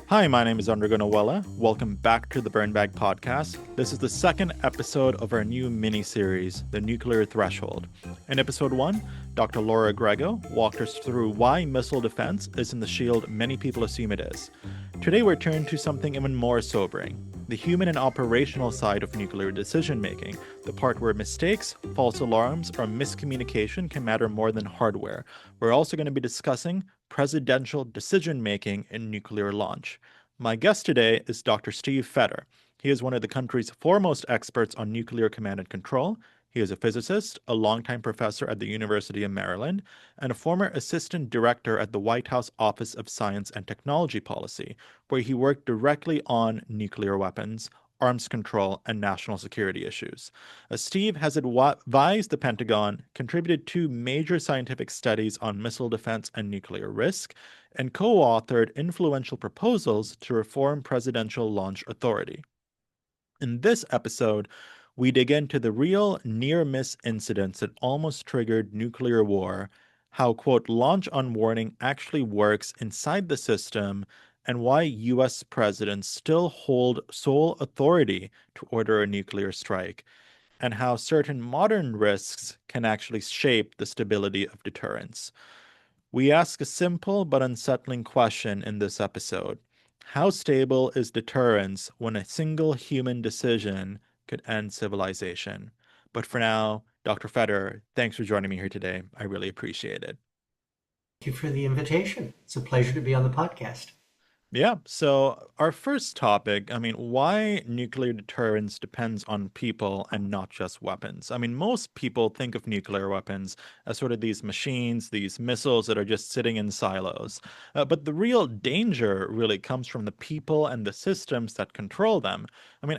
Hi, my name is Andrew Noella. Welcome back to the Burn Bag Podcast. This is the second episode of our new mini series, The Nuclear Threshold. In episode 1, Dr. Laura Grego walked us through why missile defense isn't the shield many people assume it is. Today, we're turned to something even more sobering, the human and operational side of nuclear decision making, the part where mistakes, false alarms, or miscommunication can matter more than hardware. We're also going to be discussing presidential decision making in nuclear launch. My guest today is Dr. Steve Fetter. He is one of the country's foremost experts on nuclear command and control. He is a physicist, a longtime professor at the University of Maryland, and a former assistant director at the White House Office of Science and Technology Policy, where he worked directly on nuclear weapons, arms control, and national security issues. Steve has advised the Pentagon, contributed to major scientific studies on missile defense and nuclear risk, and co authored influential proposals to reform presidential launch authority. In this episode, we dig into the real near miss incidents that almost triggered nuclear war, how, quote, launch on warning actually works inside the system, and why US presidents still hold sole authority to order a nuclear strike, and how certain modern risks can actually shape the stability of deterrence. We ask a simple but unsettling question in this episode. How stable is deterrence when a single human decision could end civilization? But for now, Dr. Fetter, thanks for joining me here today. I really appreciate it. Thank you for the invitation. It's a pleasure to be on the podcast. Yeah, so our first topic, why nuclear deterrence depends on people and not just weapons. Most people think of nuclear weapons as sort of these machines, these missiles that are just sitting in silos. But the real danger really comes from the people and the systems that control them.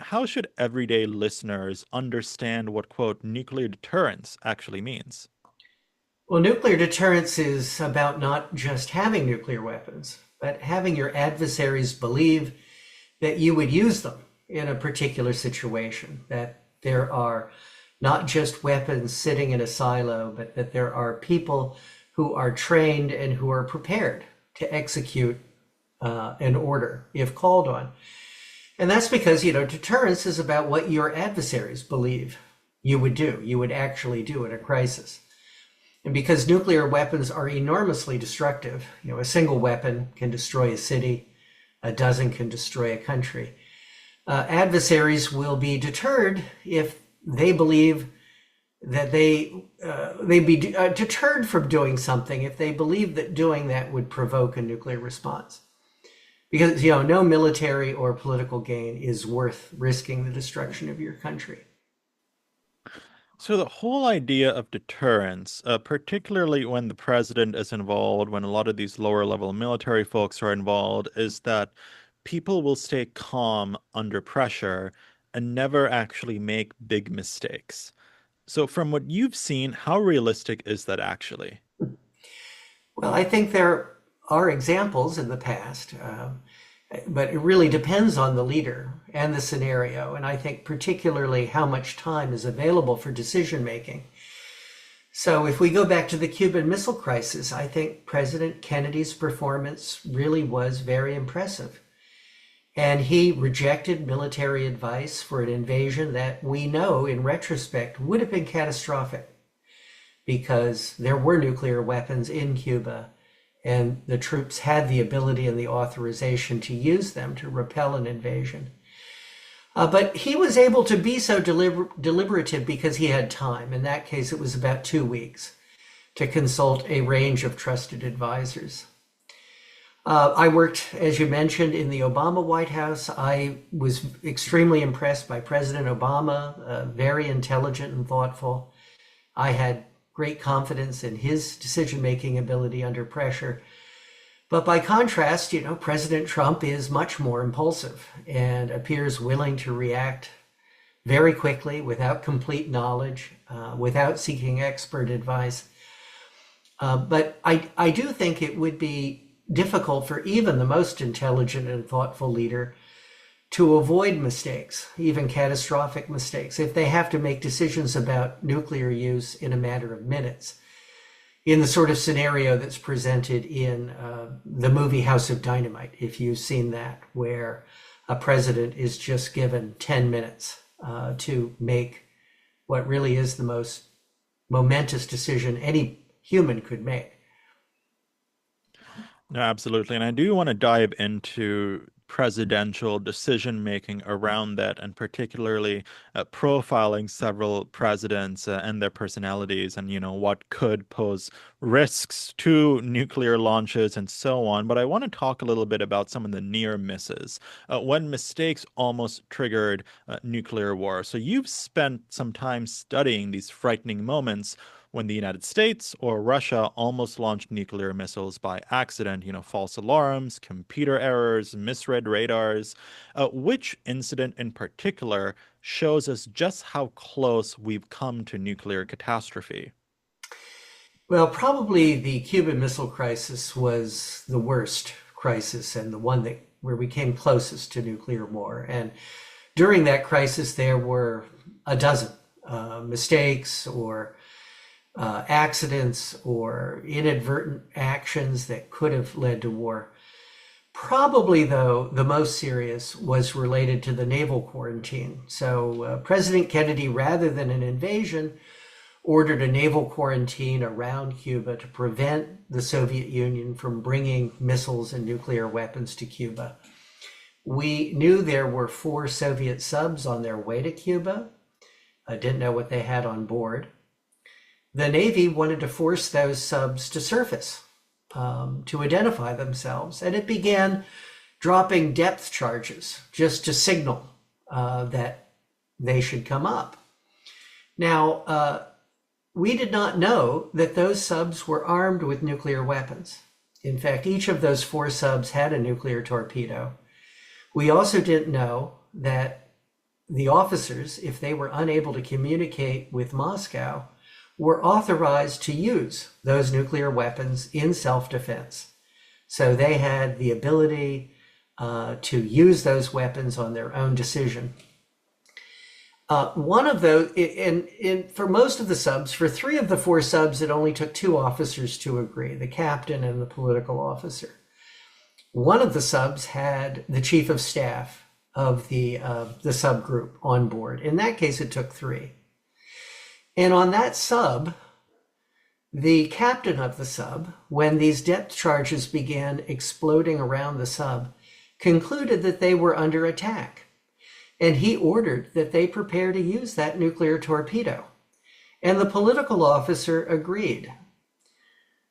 How should everyday listeners understand what, quote, nuclear deterrence actually means? Well, nuclear deterrence is about not just having nuclear weapons, but having your adversaries believe that you would use them in a particular situation, that there are not just weapons sitting in a silo, but that there are people who are trained and who are prepared to execute an order if called on. And that's because, deterrence is about what your adversaries believe you would actually do in a crisis. And because nuclear weapons are enormously destructive, a single weapon can destroy a city, a dozen can destroy a country. Adversaries will be deterred if they believe that they'd be deterred from doing something if they believe that doing that would provoke a nuclear response. Because, no military or political gain is worth risking the destruction of your country. So the whole idea of deterrence, particularly when the president is involved, when a lot of these lower level military folks are involved, is that people will stay calm under pressure and never actually make big mistakes. So from what you've seen, how realistic is that actually? Well, I think there are examples in the past, but it really depends on the leader and the scenario. And I think particularly how much time is available for decision making. So if we go back to the Cuban Missile Crisis, I think President Kennedy's performance really was very impressive. And he rejected military advice for an invasion that we know in retrospect would have been catastrophic because there were nuclear weapons in Cuba and the troops had the ability and the authorization to use them to repel an invasion. But he was able to be so deliberative because he had time. In that case, it was about 2 weeks to consult a range of trusted advisors. I worked, as you mentioned, in the Obama White House. I was extremely impressed by President Obama, very intelligent and thoughtful. I had great confidence in his decision-making ability under pressure. But by contrast, President Trump is much more impulsive and appears willing to react very quickly without complete knowledge, without seeking expert advice. But I do think it would be difficult for even the most intelligent and thoughtful leader to avoid mistakes, even catastrophic mistakes, if they have to make decisions about nuclear use in a matter of minutes. in the sort of scenario that's presented in the movie House of Dynamite, if you've seen that, where a president is just given 10 minutes to make what really is the most momentous decision any human could make. No, absolutely. And I do want to dive into presidential decision making around that, and particularly profiling several presidents and their personalities, and what could pose risks to nuclear launches and so on. But I want to talk a little bit about some of the near misses, when mistakes almost triggered nuclear war. So you've spent some time studying these frightening moments when the United States or Russia almost launched nuclear missiles by accident, false alarms, computer errors, misread radars. Which incident in particular shows us just how close we've come to nuclear catastrophe? Well, probably the Cuban Missile Crisis was the worst crisis and the one that where we came closest to nuclear war. And during that crisis, there were a dozen mistakes or accidents or inadvertent actions that could have led to war. Probably, though, the most serious was related to the naval quarantine. So, President Kennedy, rather than an invasion, ordered a naval quarantine around Cuba to prevent the Soviet Union from bringing missiles and nuclear weapons to Cuba. We knew there were 4 Soviet subs on their way to Cuba. I didn't know what they had on board. The Navy wanted to force those subs to surface, to identify themselves, and it began dropping depth charges just to signal that they should come up. Now, we did not know that those subs were armed with nuclear weapons. In fact, each of those 4 subs had a nuclear torpedo. We also didn't know that the officers, if they were unable to communicate with Moscow, were authorized to use those nuclear weapons in self-defense. So they had the ability to use those weapons on their own decision. One of those, for most of the subs, for 3 of the 4 subs, it only took 2 officers to agree, the captain and the political officer. One of the subs had the chief of staff of the subgroup on board. In that case, it took 3. And on that sub, the captain of the sub, when these depth charges began exploding around the sub, concluded that they were under attack. And he ordered that they prepare to use that nuclear torpedo. And the political officer agreed.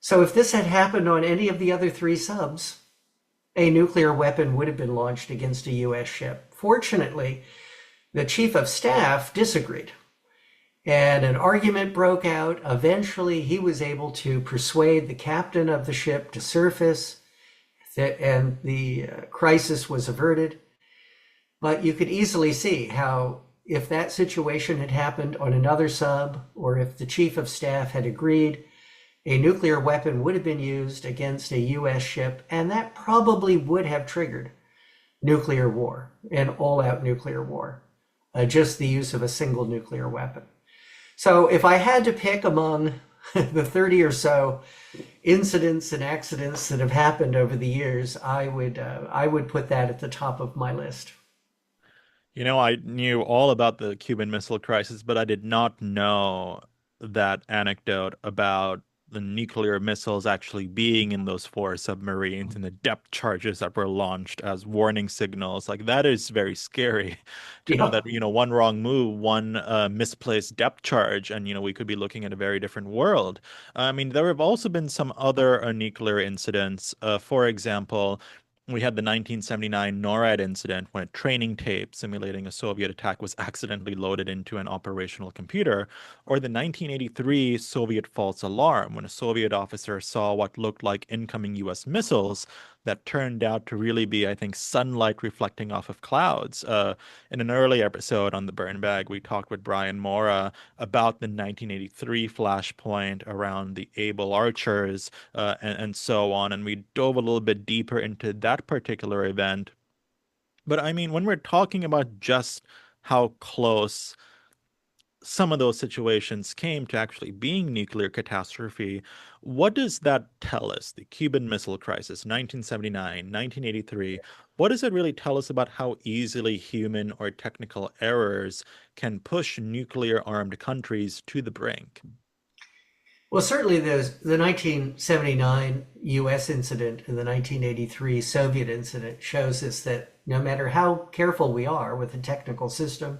So if this had happened on any of the other 3 subs, a nuclear weapon would have been launched against a US ship. Fortunately, the chief of staff disagreed. And an argument broke out. Eventually, he was able to persuade the captain of the ship to surface, and the crisis was averted. But you could easily see how, if that situation had happened on another sub, or if the chief of staff had agreed, a nuclear weapon would have been used against a US ship, and that probably would have triggered nuclear war, an all-out nuclear war, just the use of a single nuclear weapon. So if I had to pick among the 30 or so incidents and accidents that have happened over the years, I would put that at the top of my list. I knew all about the Cuban Missile Crisis, but I did not know that anecdote about the nuclear missiles actually being in those 4 submarines and the depth charges that were launched as warning signals. Like, that is very scary to know Yeah. that, one wrong move, one misplaced depth charge, and, we could be looking at a very different world. I mean, there have also been some other nuclear incidents. For example, we had the 1979 NORAD incident when a training tape simulating a Soviet attack was accidentally loaded into an operational computer, or the 1983 Soviet false alarm when a Soviet officer saw what looked like incoming US missiles that turned out to really be, I think, sunlight reflecting off of clouds. In an early episode on the Burn Bag, we talked with Brian Mora about the 1983 flashpoint around the Able Archers and so on. And we dove a little bit deeper into that particular event. But I mean, when we're talking about just how close some of those situations came to actually being nuclear catastrophe, what does that tell us? The Cuban Missile Crisis, 1979, 1983. What does it really tell us about how easily human or technical errors can push nuclear armed countries to the brink? Well, certainly the 1979 US incident and the 1983 Soviet incident shows us that no matter how careful we are with the technical system,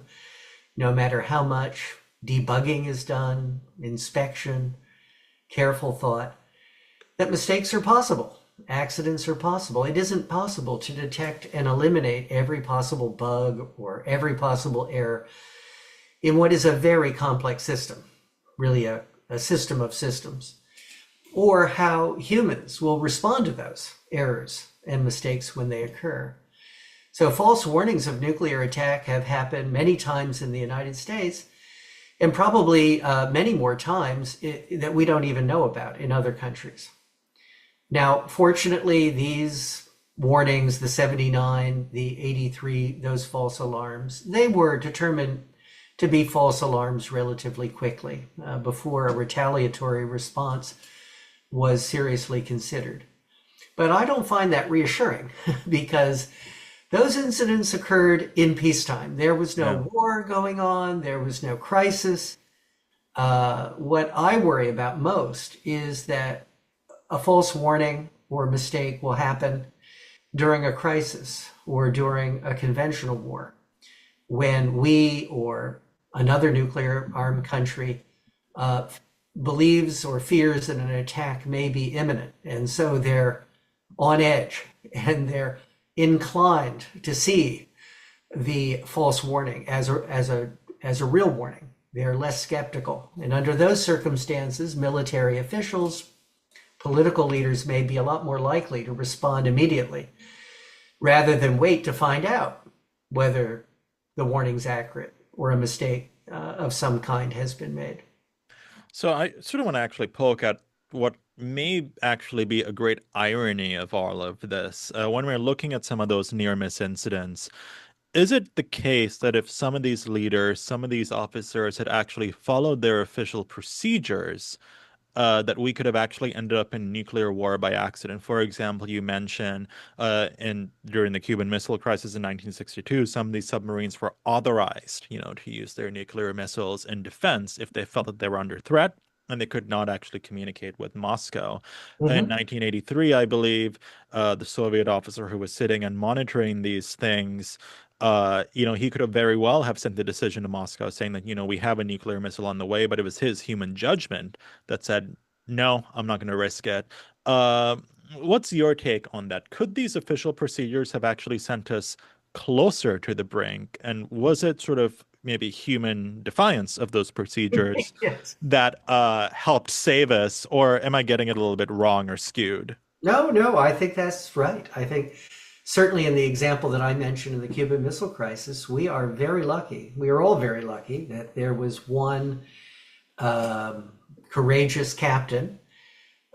no matter how much debugging is done, inspection, careful thought, that mistakes are possible. Accidents are possible. It isn't possible to detect and eliminate every possible bug or every possible error in what is a very complex system, really a system of systems, or how humans will respond to those errors and mistakes when they occur. So false warnings of nuclear attack have happened many times in the United States, and probably many more times that we don't even know about in other countries. Now, fortunately, these warnings, the 79, the 83, those false alarms, they were determined to be false alarms relatively quickly before a retaliatory response was seriously considered. But I don't find that reassuring because those incidents occurred in peacetime. There was no war going on. There was no crisis. What I worry about most is that a false warning or mistake will happen during a crisis or during a conventional war when we or another nuclear armed country believes or fears that an attack may be imminent. And so they're on edge and they're inclined to see the false warning as a real warning. They're less skeptical. And under those circumstances, military officials, political leaders may be a lot more likely to respond immediately rather than wait to find out whether the warning's accurate or a mistake of some kind has been made. So I sort of want to actually poke at what may actually be a great irony of all of this. When we're looking at some of those near miss incidents, is it the case that if some of these leaders, some of these officers had actually followed their official procedures, that we could have actually ended up in nuclear war by accident? For example, you mentioned during the Cuban Missile Crisis in 1962, some of these submarines were authorized, to use their nuclear missiles in defense if they felt that they were under threat and they could not actually communicate with Moscow. In Mm-hmm. 1983, I believe, the Soviet officer who was sitting and monitoring these things, he could have very well have sent the decision to Moscow saying that, we have a nuclear missile on the way, but it was his human judgment that said, no, I'm not going to risk it. Uh, what's your take on that? Could these official procedures have actually sent us closer to the brink? And was it sort of maybe human defiance of those procedures Yes. that helped save us? Or am I getting it a little bit wrong or skewed? No, I think that's right. I think certainly in the example that I mentioned in the Cuban Missile Crisis, we are very lucky. We are all very lucky that there was one courageous captain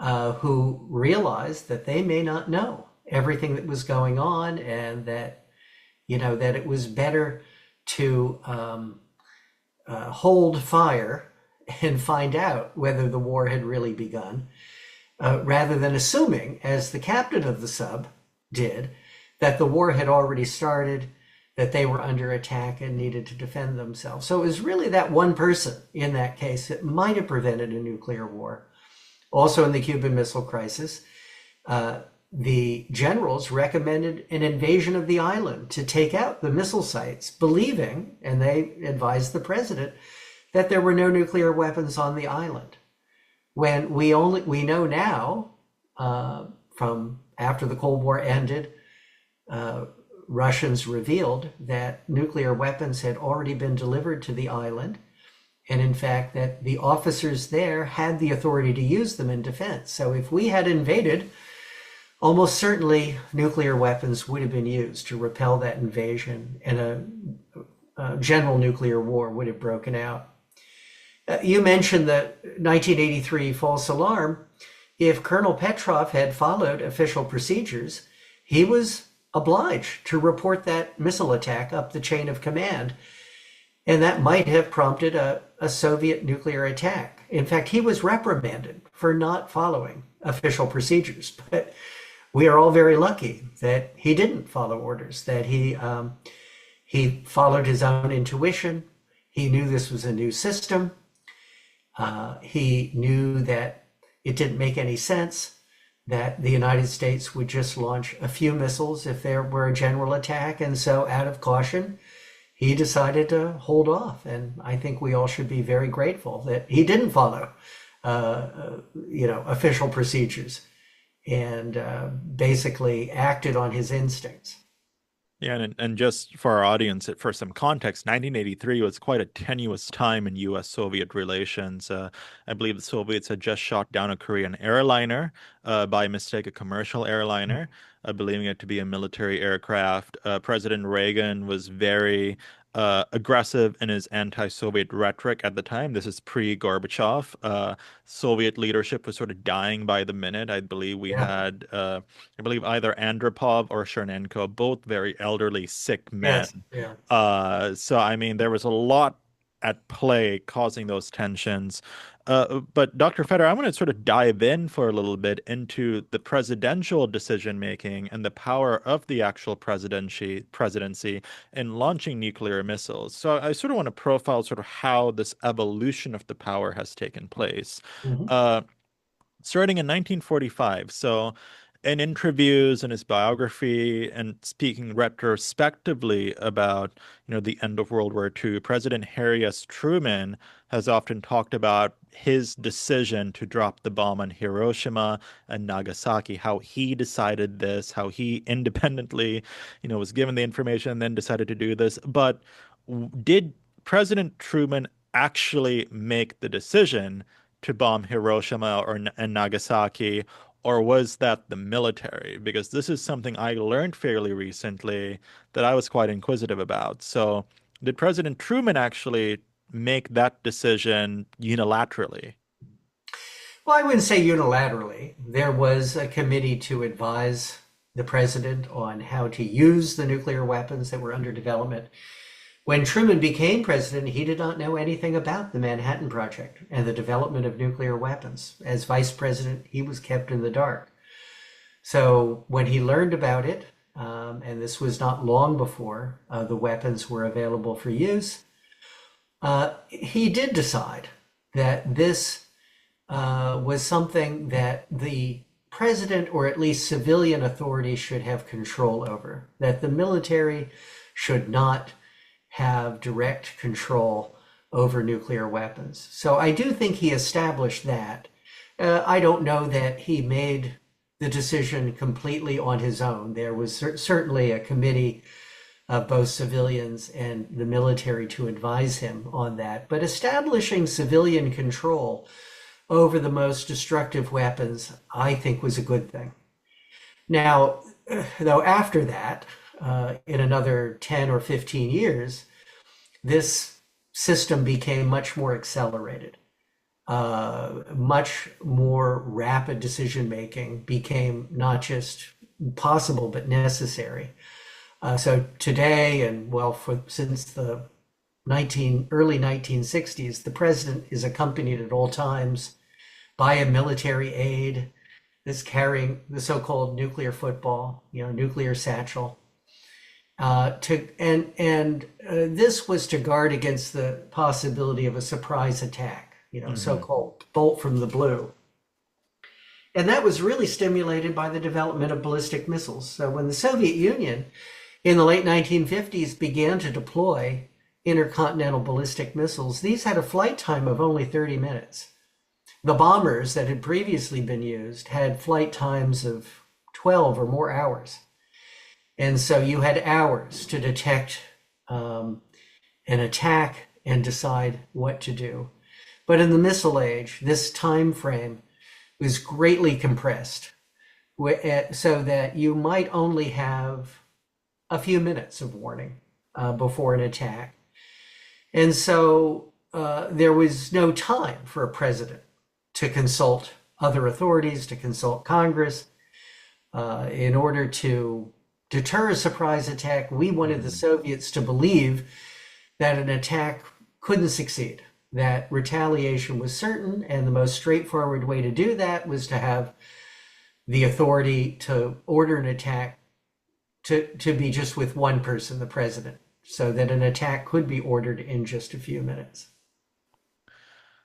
who realized that they may not know everything that was going on, and that that it was better to hold fire and find out whether the war had really begun, rather than assuming, as the captain of the sub did, that the war had already started, that they were under attack and needed to defend themselves. So it was really that one person in that case that might have prevented a nuclear war. Also in the Cuban Missile Crisis, the generals recommended an invasion of the island to take out the missile sites, believing, and they advised the president, that there were no nuclear weapons on the island. When we know now, from after the Cold War ended, Russians revealed that nuclear weapons had already been delivered to the island, and in fact that the officers there had the authority to use them in defense. So if we had invaded, almost certainly nuclear weapons would have been used to repel that invasion, and a general nuclear war would have broken out. You mentioned the 1983 false alarm. If Colonel Petrov had followed official procedures, he was obliged to report that missile attack up the chain of command. And that might have prompted a a Soviet nuclear attack. In fact, he was reprimanded for not following official procedures. But we are all very lucky that he didn't follow orders, that he followed his own intuition. He knew this was a new system. He knew that it didn't make any sense that the United States would just launch a few missiles if there were a general attack. And so out of caution, he decided to hold off. And I think we all should be very grateful that he didn't follow, official procedures and basically acted on his instincts. Yeah, and just for our audience, for some context, 1983 was quite a tenuous time in U.S.-Soviet relations. I believe the Soviets had just shot down a Korean airliner, by mistake, a commercial airliner, believing it to be a military aircraft. President Reagan was very aggressive in his anti-Soviet rhetoric at the time. This is pre-Gorbachev. Soviet leadership was sort of dying by the minute. I believe we Yeah. had, I believe either Andropov or Chernenko, both very elderly, sick men. Yes. Yeah. So I mean, there was a lot at play causing those tensions. But Dr. Fetter, I want to sort of dive in for a little bit into the presidential decision making and the power of the actual presidency in launching nuclear missiles. So I sort of want to profile sort of how this evolution of the power has taken place. Mhm. Uh, Starting in 1945. So, in interviews, in his biography, and speaking retrospectively about, the end of World War II, President Harry S. Truman has often talked about his decision to drop the bomb on Hiroshima and Nagasaki, how he decided this, how he independently, was given the information and then decided to do this. But did President Truman actually make the decision to bomb Hiroshima and Nagasaki, or was that the military? Because this is something I learned fairly recently that I was quite inquisitive about. So, did President Truman actually make that decision unilaterally? Well, I wouldn't say unilaterally. There was a committee to advise the president on how to use the nuclear weapons that were under development. When Truman became president, he did not know anything about the Manhattan Project and the development of nuclear weapons. As vice president, he was kept in the dark. So when he learned about it, and this was not long before the weapons were available for use, he did decide that this was something that the president, or at least civilian authorities, should have control over, that the military should not have direct control over nuclear weapons. So I do think he established that. I don't know that he made the decision completely on his own. There was certainly a committee of both civilians and the military to advise him on that. But establishing civilian control over the most destructive weapons, I think, was a good thing. Now, though, after that, in another 10 or 15 years, this system became much more accelerated. Much more rapid decision making became not just possible, but necessary. So today, and well, since the early 1960s, the president is accompanied at all times by a military aide that's carrying the so-called nuclear football, nuclear satchel. This was to guard against the possibility of a surprise attack, so-called bolt from the blue. And that was really stimulated by the development of ballistic missiles. So when the Soviet Union in the late 1950s began to deploy intercontinental ballistic missiles, these had a flight time of only 30 minutes. The bombers that had previously been used had flight times of 12 or more hours. And so you had hours to detect an attack and decide what to do. But in the missile age, this time frame was greatly compressed so that you might only have a few minutes of warning before an attack. And so there was no time for a president to consult other authorities, to consult Congress in order to deter a surprise attack. We wanted the Soviets to believe that an attack couldn't succeed, that retaliation was certain, and the most straightforward way to do that was to have the authority to order an attack to be just with one person, the president, so that an attack could be ordered in just a few minutes.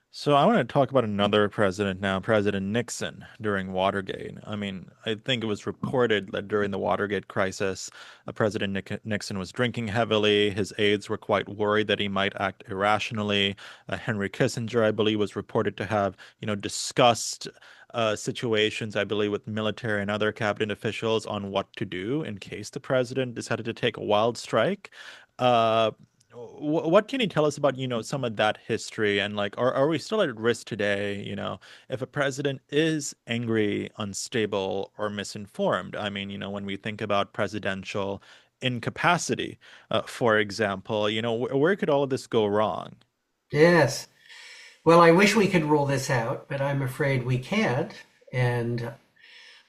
So I want to talk about another president now, President Nixon during Watergate. I mean, I think it was reported that during the Watergate crisis, President Nixon was drinking heavily. His aides were quite worried that he might act irrationally. Henry Kissinger, I believe, was reported to have, discussed situations, I believe, with military and other cabinet officials on what to do in case the president decided to take a wild strike. Uh, what can you tell us about, some of that history and like, are we still at risk today, if a president is angry, unstable, or misinformed? I mean, when we think about presidential incapacity, for example, where could all of this go wrong? Yes. Well, I wish we could rule this out, but I'm afraid we can't. And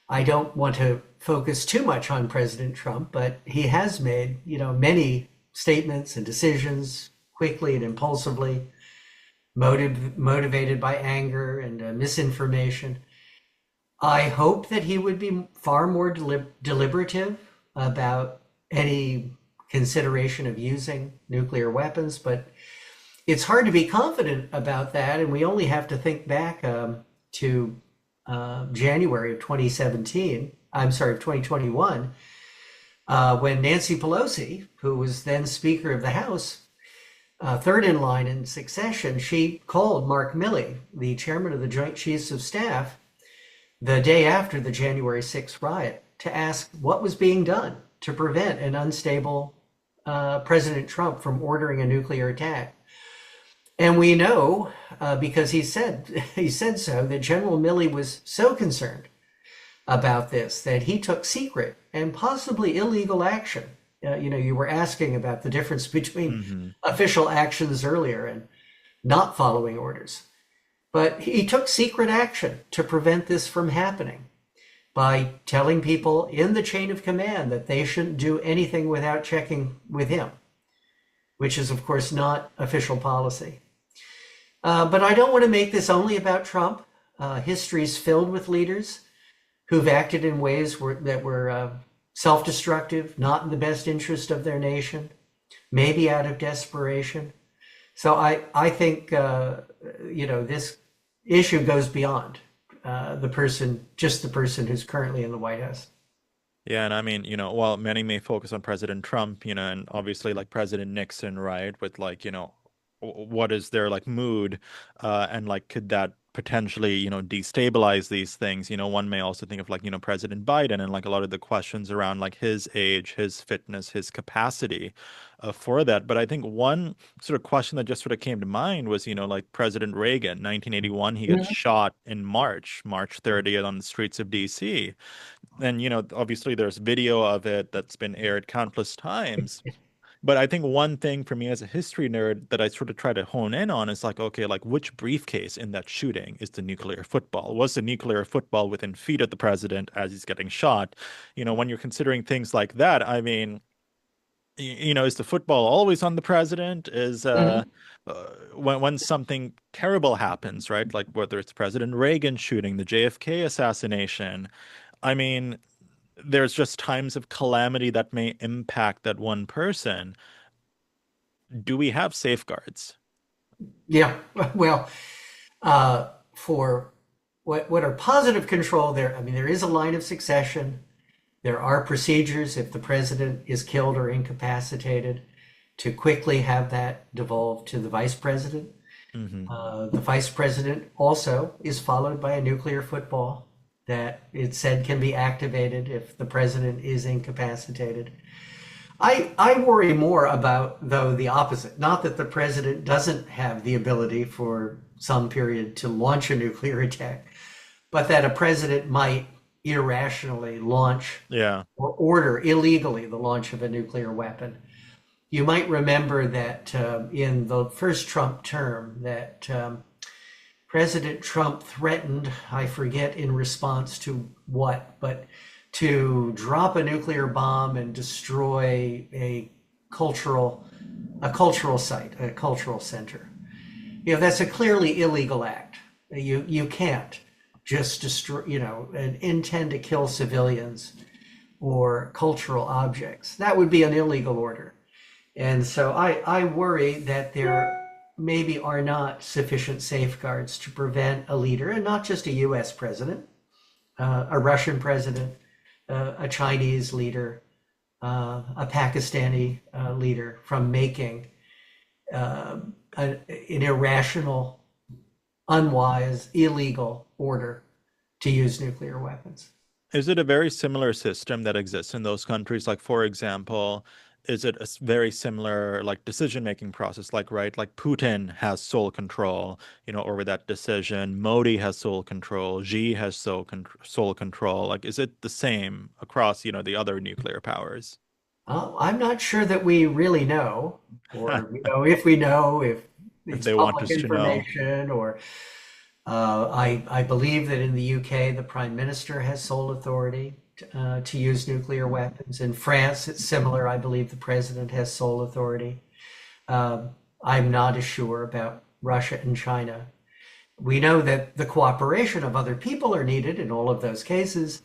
I don't want to focus too much on President Trump, but he has made, many statements and decisions quickly and impulsively, motivated by anger and misinformation. I hope that he would be far more deliberative about any consideration of using nuclear weapons, but it's hard to be confident about that. And we only have to think back to January of 2017, I'm sorry, of 2021, when Nancy Pelosi, who was then Speaker of the House, third in line in succession, she called Mark Milley, the chairman of the Joint Chiefs of Staff, the day after the January 6th riot, to ask what was being done to prevent an unstable President Trump from ordering a nuclear attack. And we know, because he said so, that General Milley was so concerned about this that he took secret and possibly illegal action. You were asking about the difference between official actions earlier and not following orders. But he took secret action to prevent this from happening by telling people in the chain of command that they shouldn't do anything without checking with him, which is, of course, not official policy. But I don't want to make this only about Trump. History is filled with leaders who've acted in ways that were self-destructive, not in the best interest of their nation, maybe out of desperation. So I think, this issue goes beyond just the person who's currently in the White House. Yeah, and I mean, while many may focus on President Trump, and obviously like President Nixon, right, with like, what is their like mood, and like could that potentially, destabilize these things? One may also think of like, President Biden and like a lot of the questions around like his age, his fitness, his capacity for that. But I think one sort of question that just sort of came to mind was, like President Reagan, 1981, he gets shot in March 30th on the streets of DC. And, obviously there's video of it that's been aired countless times. But I think one thing for me as a history nerd that I sort of try to hone in on is like, okay, like which briefcase in that shooting is the nuclear football? Was the nuclear football within feet of the president as he's getting shot? When you're considering things like that, I mean, is the football always on the president? Is Mhm. when something terrible happens, right? Like whether it's President Reagan shooting, the JFK assassination. I mean, there's just times of calamity that may impact that one person. Do we have safeguards? Yeah, well, for what are positive control there, I mean, there is a line of succession. There are procedures if the president is killed or incapacitated to quickly have that devolve to the vice president. Hmm. The vice president also is followed by a nuclear football that it said can be activated if the president is incapacitated. I worry more about, though, the opposite. Not that the president doesn't have the ability for some period to launch a nuclear attack, but that a president might irrationally launch Yeah. or order illegally the launch of a nuclear weapon. You might remember that in the first Trump term, that President Trump threatened, I forget in response to what, but to drop a nuclear bomb and destroy a cultural site, a cultural center. that's a clearly illegal act. You can't just destroy, and intend to kill civilians or cultural objects. That would be an illegal order. And so I worry that there maybe are not sufficient safeguards to prevent a leader, and not just a US president, a Russian president, a Chinese leader, a Pakistani leader from making an irrational, unwise, illegal order to use nuclear weapons. Is it a very similar system that exists in those countries? Like, for example, is it a very similar like decision-making process? Like, right, like Putin has sole control, over that decision. Modi has sole control. Xi has sole control. Like, is it the same across, the other nuclear powers? I'm not sure that we really know, or if we know, if If it's they want public us to know. information, or I believe that in the UK, the Prime Minister has sole authority to use nuclear weapons. In France, it's similar. I believe the President has sole authority. I'm not as sure about Russia and China. We know that the cooperation of other people are needed in all of those cases.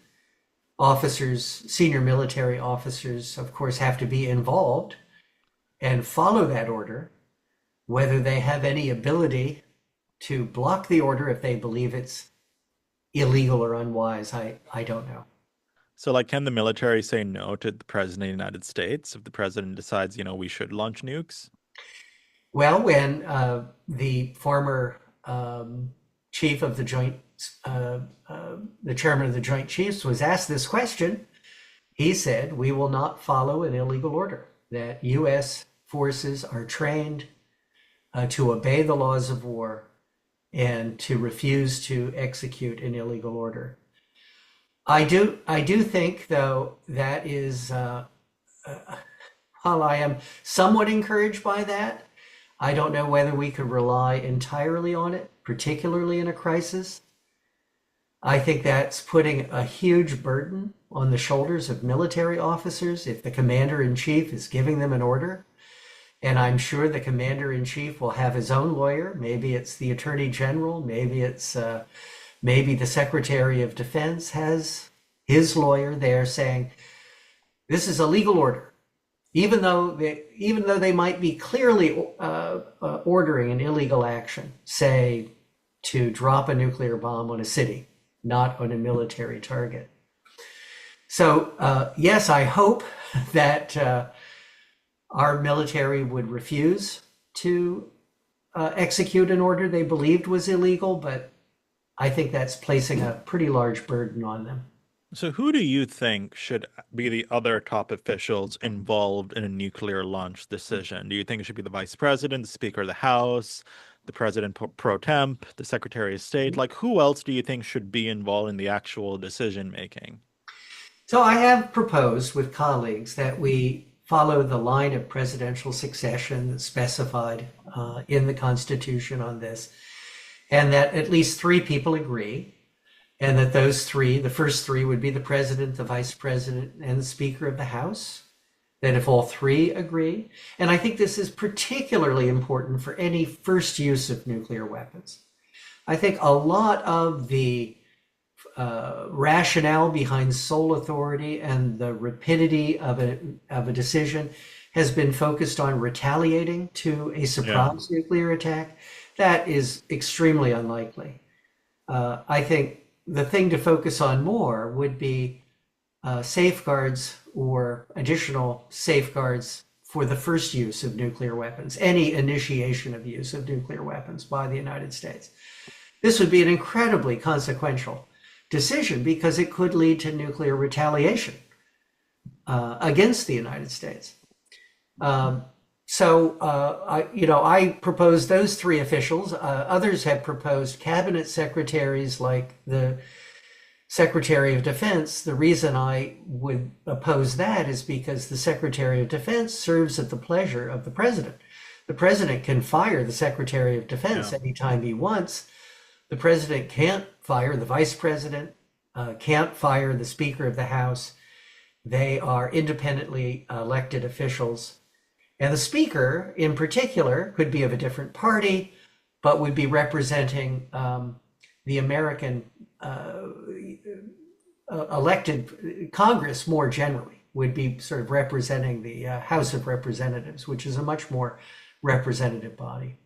Officers, senior military officers, of course, have to be involved and follow that order. Whether they have any ability to block the order if they believe it's illegal or unwise, I don't know. So, like, can the military say no to the president of the United States if the president decides, we should launch nukes? Well, when the former chief of the the chairman of the Joint Chiefs was asked this question, he said, "We will not follow an illegal order, that U.S. forces are trained to obey the laws of war and to refuse to execute an illegal order." I do think, though, that is, while I am somewhat encouraged by that, I don't know whether we could rely entirely on it, particularly in a crisis. I think that's putting a huge burden on the shoulders of military officers if the commander in chief is giving them an order. And I'm sure the commander in chief will have his own lawyer. Maybe it's the attorney general. Maybe the secretary of defense has his lawyer there saying, this is a legal order. Even though they might be clearly ordering an illegal action, say to drop a nuclear bomb on a city, not on a military target. So yes, I hope that our military would refuse to execute an order they believed was illegal, but I think that's placing a pretty large burden on them. So, who do you think should be the other top officials involved in a nuclear launch decision? Do you think it should be the vice president, the speaker of the House, the president pro temp, the secretary of state? Like, who else do you think should be involved in the actual decision making? So I have proposed with colleagues that we follow the line of presidential succession that's specified in the Constitution on this, and that at least three people agree, and that those three, the first three would be the president, the vice president, and the speaker of the House, that if all three agree, and I think this is particularly important for any first use of nuclear weapons. I think a lot of the rationale behind sole authority and the rapidity of a decision has been focused on retaliating to a surprise nuclear attack. That is extremely unlikely. I think the thing to focus on more would be safeguards or additional safeguards for the first use of nuclear weapons, any initiation of use of nuclear weapons by the United States. This would be an incredibly consequential decision because it could lead to nuclear retaliation against the United States. I proposed those three officials. Others have proposed cabinet secretaries like the Secretary of Defense. The reason I would oppose that is because the Secretary of Defense serves at the pleasure of the president. The president can fire the Secretary of Defense anytime he wants. The president can't fire the vice president, can't fire the Speaker of the House. They are independently elected officials. And the Speaker, in particular, could be of a different party, but would be representing the American elected Congress more generally, would be sort of representing the House of Representatives, which is a much more representative body.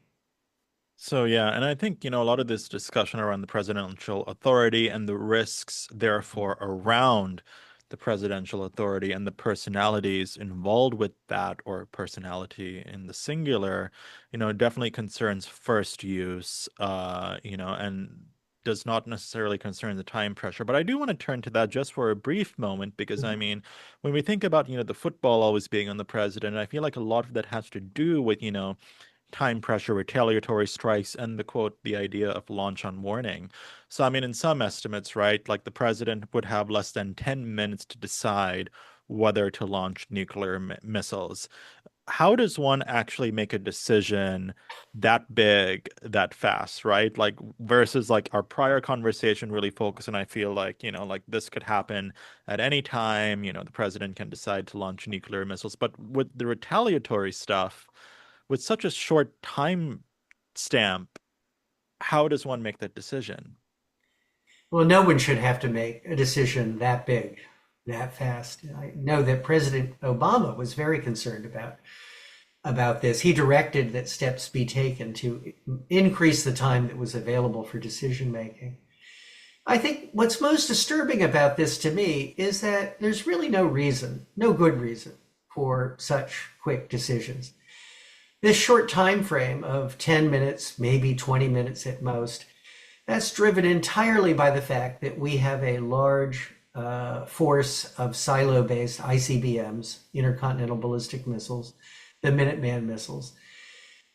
So yeah, and I think, a lot of this discussion around the presidential authority and the risks, therefore, around the presidential authority and the personalities involved with that, or personality in the singular, definitely concerns first use, and does not necessarily concern the time pressure. But I do want to turn to that just for a brief moment, because I Mhm. mean, when we think about, the football always being on the president, I feel like a lot of that has to do with, time pressure, retaliatory strikes, and the idea of launch on warning. So, I mean, in some estimates, right, like the president would have less than 10 minutes to decide whether to launch nuclear missiles. How does one actually make a decision that big, that fast, right? Like, versus like our prior conversation really focused, and I feel like, like this could happen at any time, the president can decide to launch nuclear missiles. But with the retaliatory stuff, with such a short time stamp, how does one make that decision? Well, no one should have to make a decision that big, that fast. I know that President Obama was very concerned about this. He directed that steps be taken to increase the time that was available for decision making. I think what's most disturbing about this to me is that there's really no reason, no good reason for such quick decisions. This short time frame of 10 minutes, maybe 20 minutes at most, that's driven entirely by the fact that we have a large force of silo-based ICBMs, intercontinental ballistic missiles, the Minuteman missiles.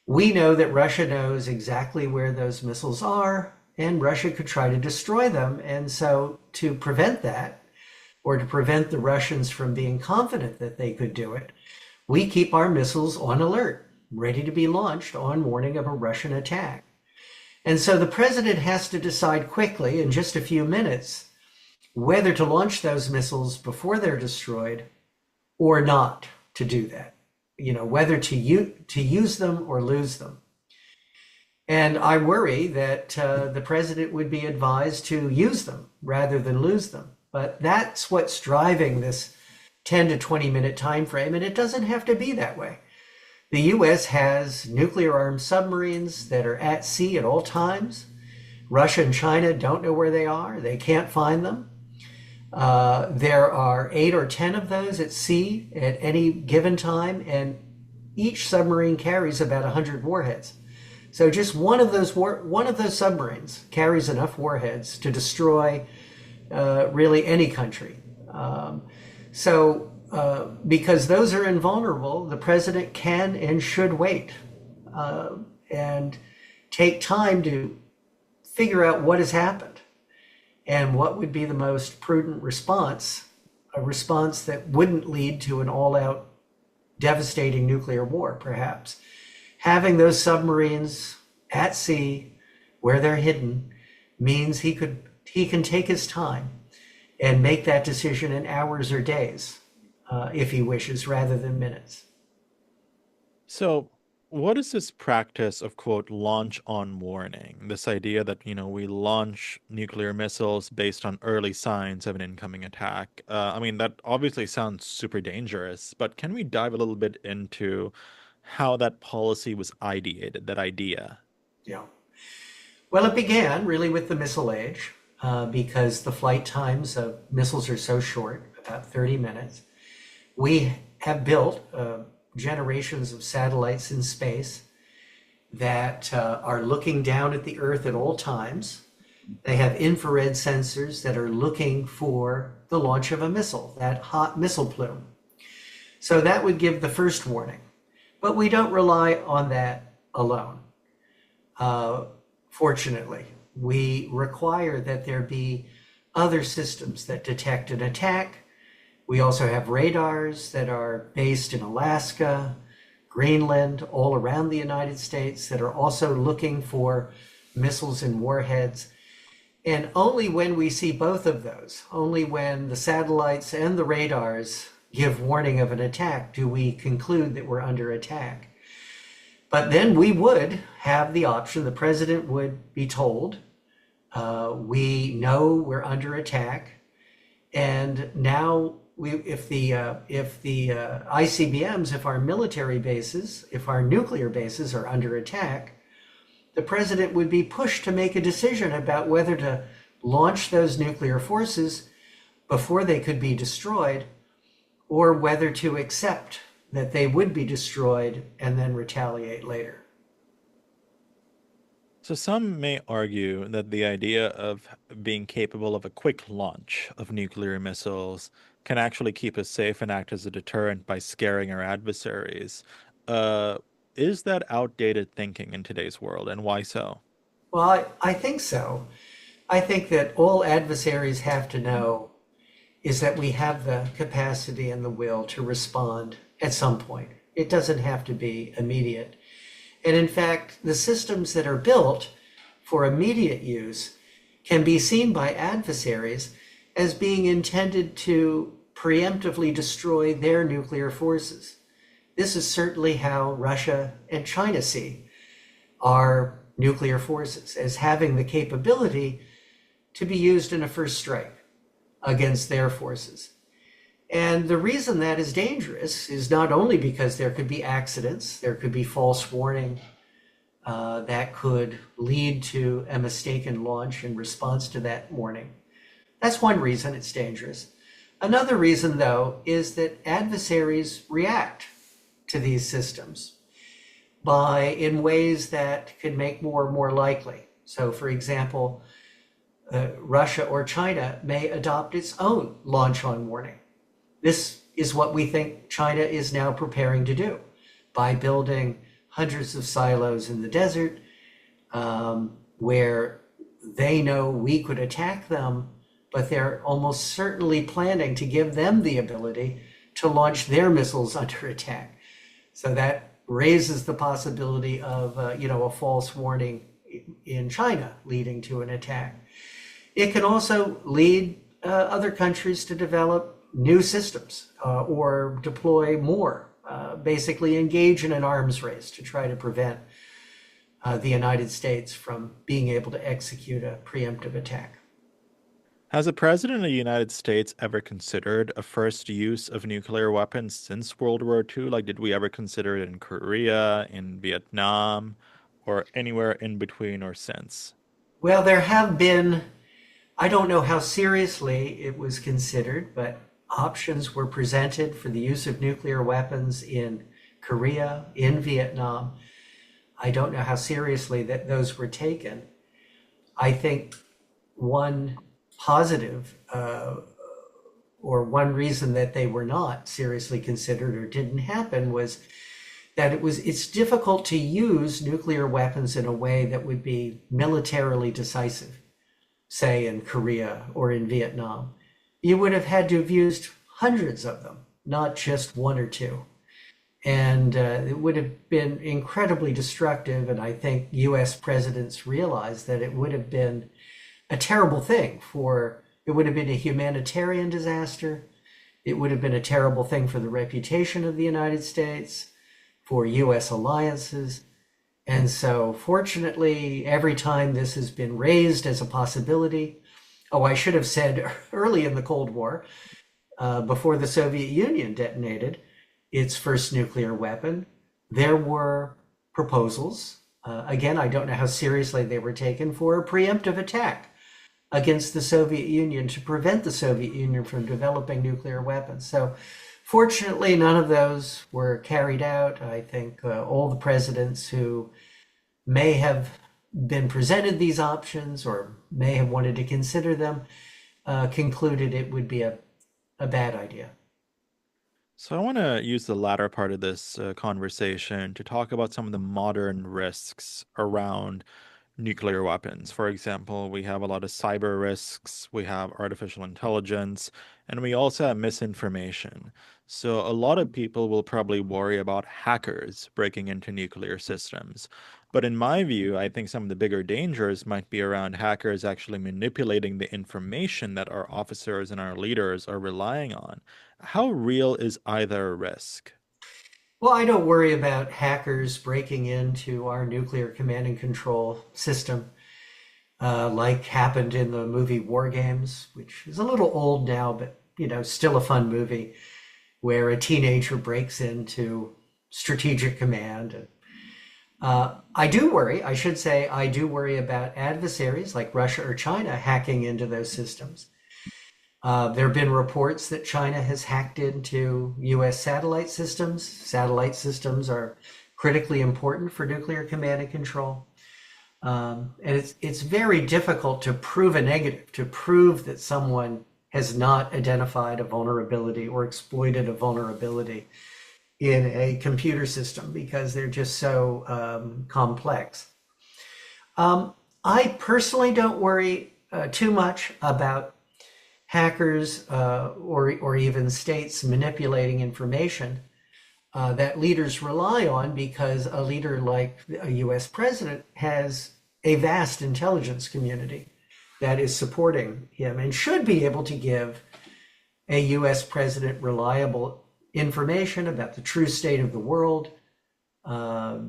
We know that Russia knows exactly where those missiles are, and Russia could try to destroy them. And so to prevent that, or to prevent the Russians from being confident that they could do it, we keep our missiles on alert, ready to be launched on warning of a Russian attack. And so the president has to decide quickly, in just a few minutes, whether to launch those missiles before they're destroyed or not to do that. Whether to use them or lose them. And I worry that the president would be advised to use them rather than lose them. But that's what's driving this 10 to 20 minute time frame, and it doesn't have to be that way. The US has nuclear armed submarines that are at sea at all times. Russia and China don't know where they are. They can't find them. There are 8 or 10 of those at sea at any given time, and each submarine carries about 100 warheads. So just one of those submarines carries enough warheads to destroy really any country. Because those are invulnerable, the president can and should wait and take time to figure out what has happened and what would be the most prudent response, a response that wouldn't lead to an all-out devastating nuclear war, perhaps. Having those submarines at sea where they're hidden means he can take his time and make that decision in hours or days, if he wishes, rather than minutes. So, what is this practice of, launch on warning? This idea that, we launch nuclear missiles based on early signs of an incoming attack. I mean, that obviously sounds super dangerous, but can we dive a little bit into how that policy was ideated, that idea? Yeah. Well, it began really with the missile age, because the flight times of missiles are so short, about 30 minutes. We have built generations of satellites in space that are looking down at the Earth at all times. They have infrared sensors that are looking for the launch of a missile, that hot missile plume. So that would give the first warning. But we don't rely on that alone. Fortunately, we require that there be other systems that detect an attack. We also have radars that are based in Alaska, Greenland, all around the United States that are also looking for missiles and warheads. And only when we see both of those, only when the satellites and the radars give warning of an attack, do we conclude that we're under attack. But then we would have the option, the president would be told, we know we're under attack. And now, if the ICBMs, if our military bases, if our nuclear bases are under attack, the president would be pushed to make a decision about whether to launch those nuclear forces before they could be destroyed, or whether to accept that they would be destroyed and then retaliate later. So some may argue that the idea of being capable of a quick launch of nuclear missiles can actually keep us safe and act as a deterrent by scaring our adversaries. Uh, is that outdated thinking in today's world, and why so? Well, I think so. I think that all adversaries have to know is that we have the capacity and the will to respond at some point. It doesn't have to be immediate. And in fact, the systems that are built for immediate use can be seen by adversaries as being intended to preemptively destroy their nuclear forces. This is certainly how Russia and China see our nuclear forces, as having the capability to be used in a first strike against their forces. And the reason that is dangerous is not only because there could be accidents, there could be false warning that could lead to a mistaken launch in response to that warning. That's one reason it's dangerous. Another reason, though, is that adversaries react to these systems in ways that could make war more likely. So, for example, Russia or China may adopt its own launch on warning. This is what we think China is now preparing to do by building hundreds of silos in the desert, where they know we could attack them, but they're almost certainly planning to give them the ability to launch their missiles under attack. So that raises the possibility of a false warning in China leading to an attack. It can also lead other countries to develop new systems or deploy more, basically engage in an arms race to try to prevent the United States from being able to execute a preemptive attack. Has the President of the United States ever considered a first use of nuclear weapons since World War II? Like, did we ever consider it in Korea, in Vietnam, or anywhere in between or since? Well, there have been, I don't know how seriously it was considered, but options were presented for the use of nuclear weapons in Korea, in Vietnam. I don't know how seriously that those were taken. I think one positive or one reason that they were not seriously considered or didn't happen was that it's difficult to use nuclear weapons in a way that would be militarily decisive, say in Korea or in Vietnam. You would have had to have used hundreds of them, not just one or two. And it would have been incredibly destructive. And I think US presidents realized that it would have been a terrible thing it would have been a humanitarian disaster. It would have been a terrible thing for the reputation of the United States, for US alliances. And so, fortunately, every time this has been raised as a possibility, oh, I should have said early in the Cold War, before the Soviet Union detonated its first nuclear weapon, there were proposals. Again, I don't know how seriously they were taken for a preemptive attack against the Soviet Union to prevent the Soviet Union from developing nuclear weapons. So fortunately, none of those were carried out. I think all the presidents who may have been presented these options or may have wanted to consider them concluded it would be a bad idea. So I want to use the latter part of this conversation to talk about some of the modern risks around nuclear weapons. For example, we have a lot of cyber risks, we have artificial intelligence, and we also have misinformation. So a lot of people will probably worry about hackers breaking into nuclear systems. But in my view, I think some of the bigger dangers might be around hackers actually manipulating the information that our officers and our leaders are relying on. How real is either risk? Well, I don't worry about hackers breaking into our nuclear command and control system, like happened in the movie War Games, which is a little old now, but still a fun movie where a teenager breaks into strategic command. And, I do worry, I should say, I do worry about adversaries like Russia or China hacking into those systems. There have been reports that China has hacked into US satellite systems. Satellite systems are critically important for nuclear command and control. And it's very difficult to prove a negative, to prove that someone has not identified a vulnerability or exploited a vulnerability in a computer system because they're just so complex. I personally don't worry too much about hackers or even states manipulating information that leaders rely on, because a leader like a US president has a vast intelligence community that is supporting him and should be able to give a US president reliable information about the true state of the world,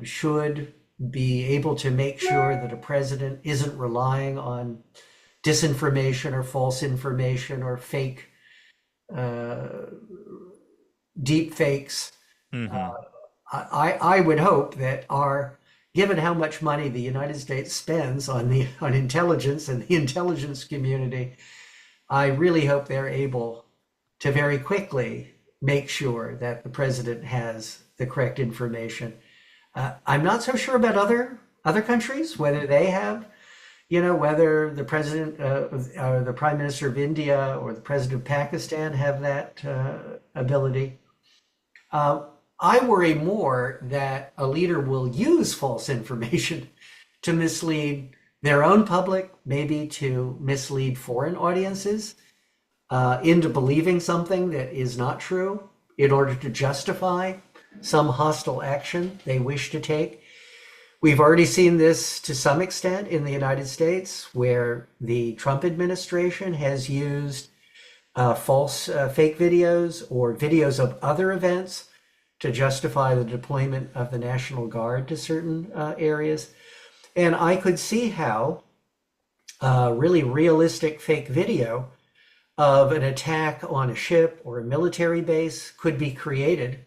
should be able to make sure that a president isn't relying on disinformation or false information or fake deep fakes. Hmm. I would hope that given how much money the United States spends on intelligence and the intelligence community, I really hope they're able to very quickly make sure that the president has the correct information. I'm not so sure about other countries, whether they have, whether the president or the prime minister of India or the president of Pakistan have that ability. I worry more that a leader will use false information to mislead their own public, maybe to mislead foreign audiences into believing something that is not true in order to justify some hostile action they wish to take. We've already seen this to some extent in the United States, where the Trump administration has used false fake videos or videos of other events to justify the deployment of the National Guard to certain areas. And I could see how really realistic fake video of an attack on a ship or a military base could be created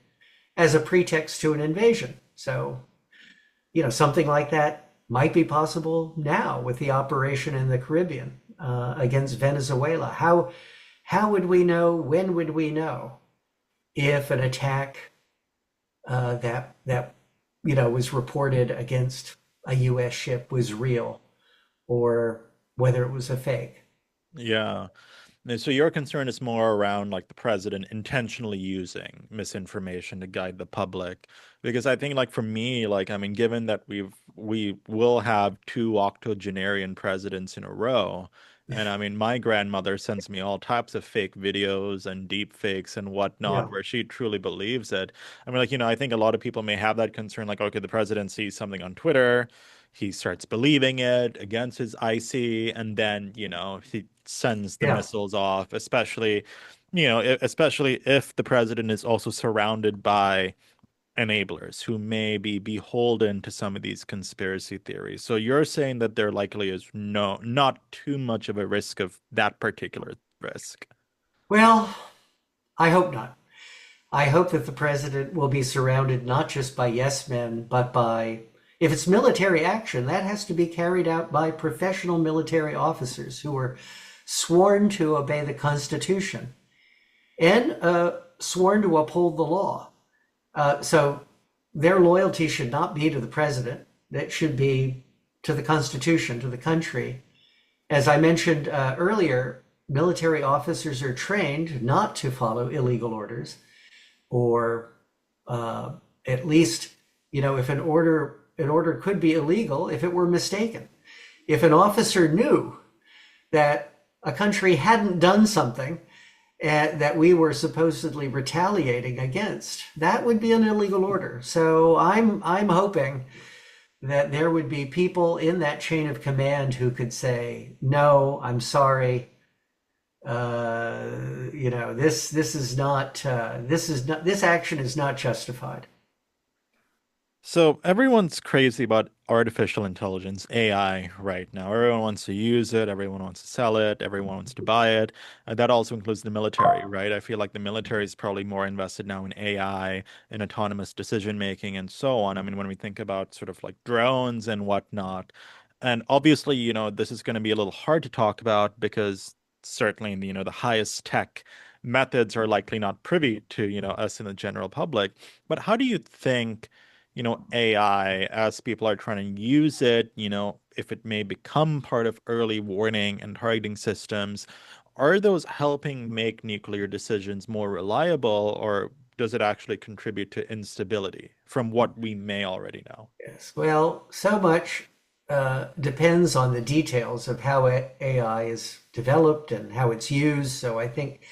as a pretext to an invasion. So, something like that might be possible now with the operation in the Caribbean against Venezuela. How would we know? When would we know if an attack that was reported against a U.S. ship was real, or whether it was a fake? Yeah. And so your concern is more around like the president intentionally using misinformation to guide the public. Because I think like for me, like I mean, given that we will have two octogenarian presidents in a row, and I mean my grandmother sends me all types of fake videos and deep fakes and whatnot Yeah, where she truly believes it. I mean, like, I think a lot of people may have that concern, like, okay, the president sees something on Twitter, he starts believing it against his IC, and then, he sends the yeah. missiles off, especially if the president is also surrounded by enablers who may be beholden to some of these conspiracy theories. So you're saying that there likely is not too much of a risk of that particular risk. Well, I hope not. I hope that the president will be surrounded not just by yes men, but by, if it's military action, that has to be carried out by professional military officers who are sworn to obey the Constitution and sworn to uphold the law. So their loyalty should not be to the president. That should be to the Constitution, to the country. As I mentioned earlier, military officers are trained not to follow illegal orders, or at least, if an order could be illegal if it were mistaken. If an officer knew that a country hadn't done something that we were supposedly retaliating against, that would be an illegal order. So I'm hoping that there would be people in that chain of command who could say, no, I'm sorry. This action is not justified. So everyone's crazy about artificial intelligence, AI, right now. Everyone wants to use it, everyone wants to sell it, everyone wants to buy it. That also includes the military, right? I feel like the military is probably more invested now in AI, in autonomous decision making, and so on. I mean, when we think about sort of like drones and whatnot, and obviously, this is going to be a little hard to talk about because certainly, the highest tech methods are likely not privy to, us in the general public. But how do you think? AI as people are trying to use it, if it may become part of early warning and targeting systems, are those helping make nuclear decisions more reliable, or does it actually contribute to instability from what we may already know? Yes. Well, so much depends on the details of how AI is developed and how it's used. So I think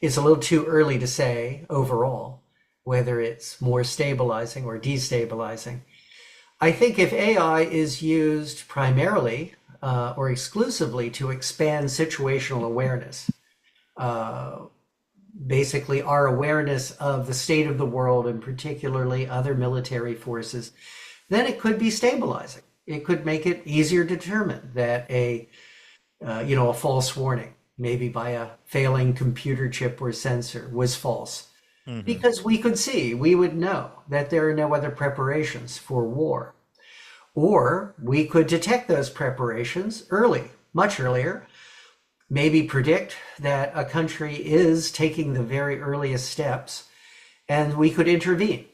it's a little too early to say overall whether it's more stabilizing or destabilizing. I think if AI is used primarily or exclusively to expand situational awareness, uh, basically our awareness of the state of the world and particularly other military forces, then it could be stabilizing. It could make it easier to determine that a false warning, maybe by a failing computer chip or sensor, was false. Hmm. Because we would know that there are no other preparations for war. Or we could detect those preparations early, much earlier, maybe predict that a country is taking the very earliest steps, and we could intervene,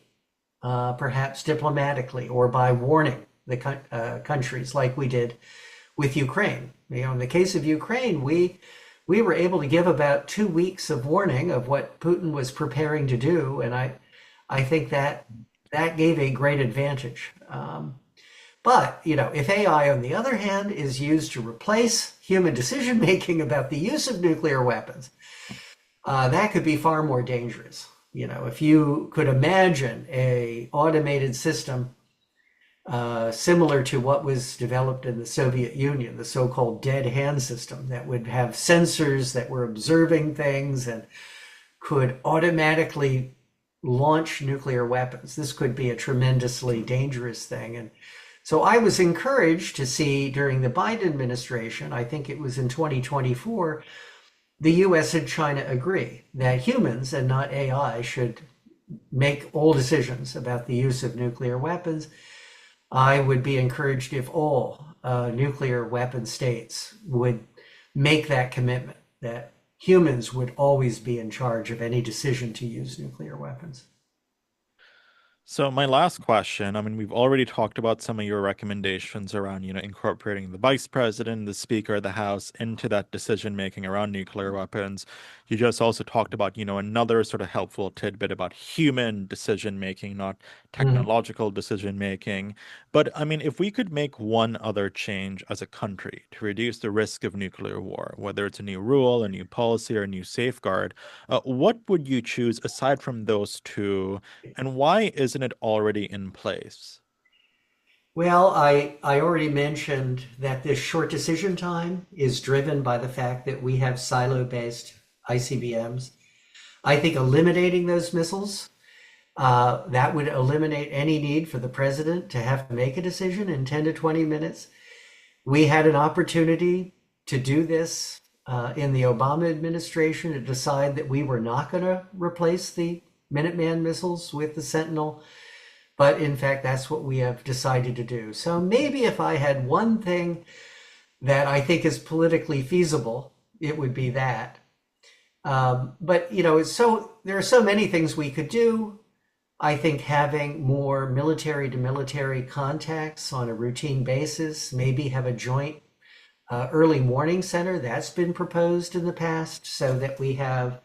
perhaps diplomatically or by warning the countries like we did with Ukraine. In the case of Ukraine, we were able to give about 2 weeks of warning of what Putin was preparing to do, and I think that gave a great advantage. But if AI, on the other hand, is used to replace human decision making about the use of nuclear weapons, that could be far more dangerous. If you could imagine a automated system similar to what was developed in the Soviet Union, the so-called dead hand system, that would have sensors that were observing things and could automatically launch nuclear weapons. This could be a tremendously dangerous thing. And so I was encouraged to see during the Biden administration, I think it was in 2024, the US and China agree that humans and not AI should make all decisions about the use of nuclear weapons. I would be encouraged if all nuclear weapon states would make that commitment that humans would always be in charge of any decision to use nuclear weapons. So my last question, I mean, we've already talked about some of your recommendations around, incorporating the vice president, the speaker of the House into that decision making around nuclear weapons. You just also talked about, another sort of helpful tidbit about human decision making, not Mhm. technological decision making. But I mean, if we could make one other change as a country to reduce the risk of nuclear war, whether it's a new rule, a new policy, or a new safeguard, what would you choose aside from those two? And why isn't it already in place? Well, I already mentioned that this short decision time is driven by the fact that we have silo-based ICBMs. I think eliminating those missiles, that would eliminate any need for the president to have to make a decision in 10 to 20 minutes. We had an opportunity to do this in the Obama administration to decide that we were not going to replace the Minuteman missiles with the Sentinel. But in fact, that's what we have decided to do. So maybe if I had one thing that I think is politically feasible, it would be that. But there are so many things we could do. I think having more military to military contacts on a routine basis, maybe have a joint early warning center that's been proposed in the past so that we have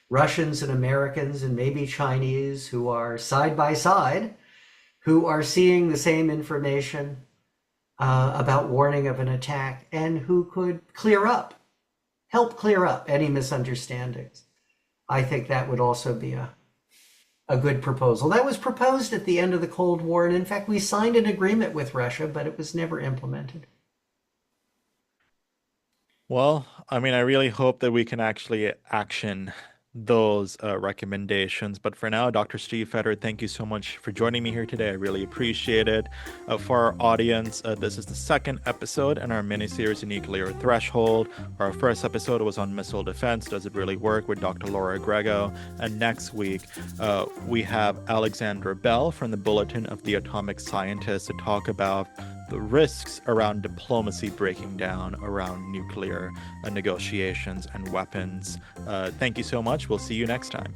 Russians and Americans and maybe Chinese who are side by side, who are seeing the same information about warning of an attack and who could help clear up any misunderstandings. I think that would also be a good proposal. That was proposed at the end of the Cold War. And in fact, we signed an agreement with Russia, but it was never implemented. Well, I mean, I really hope that we can actually action those recommendations. But for now, Dr. Steve Fetter, thank you so much for joining me here today. I really appreciate it. For our audience, this is the second episode in our mini-series, Nuclear Threshold. Our first episode was on missile defense. Does it really work, with Dr. Laura Grego? And next week, we have Alexandra Bell from the Bulletin of the Atomic Scientists to talk about the risks around diplomacy breaking down around nuclear negotiations and weapons. Thank you so much. We'll see you next time.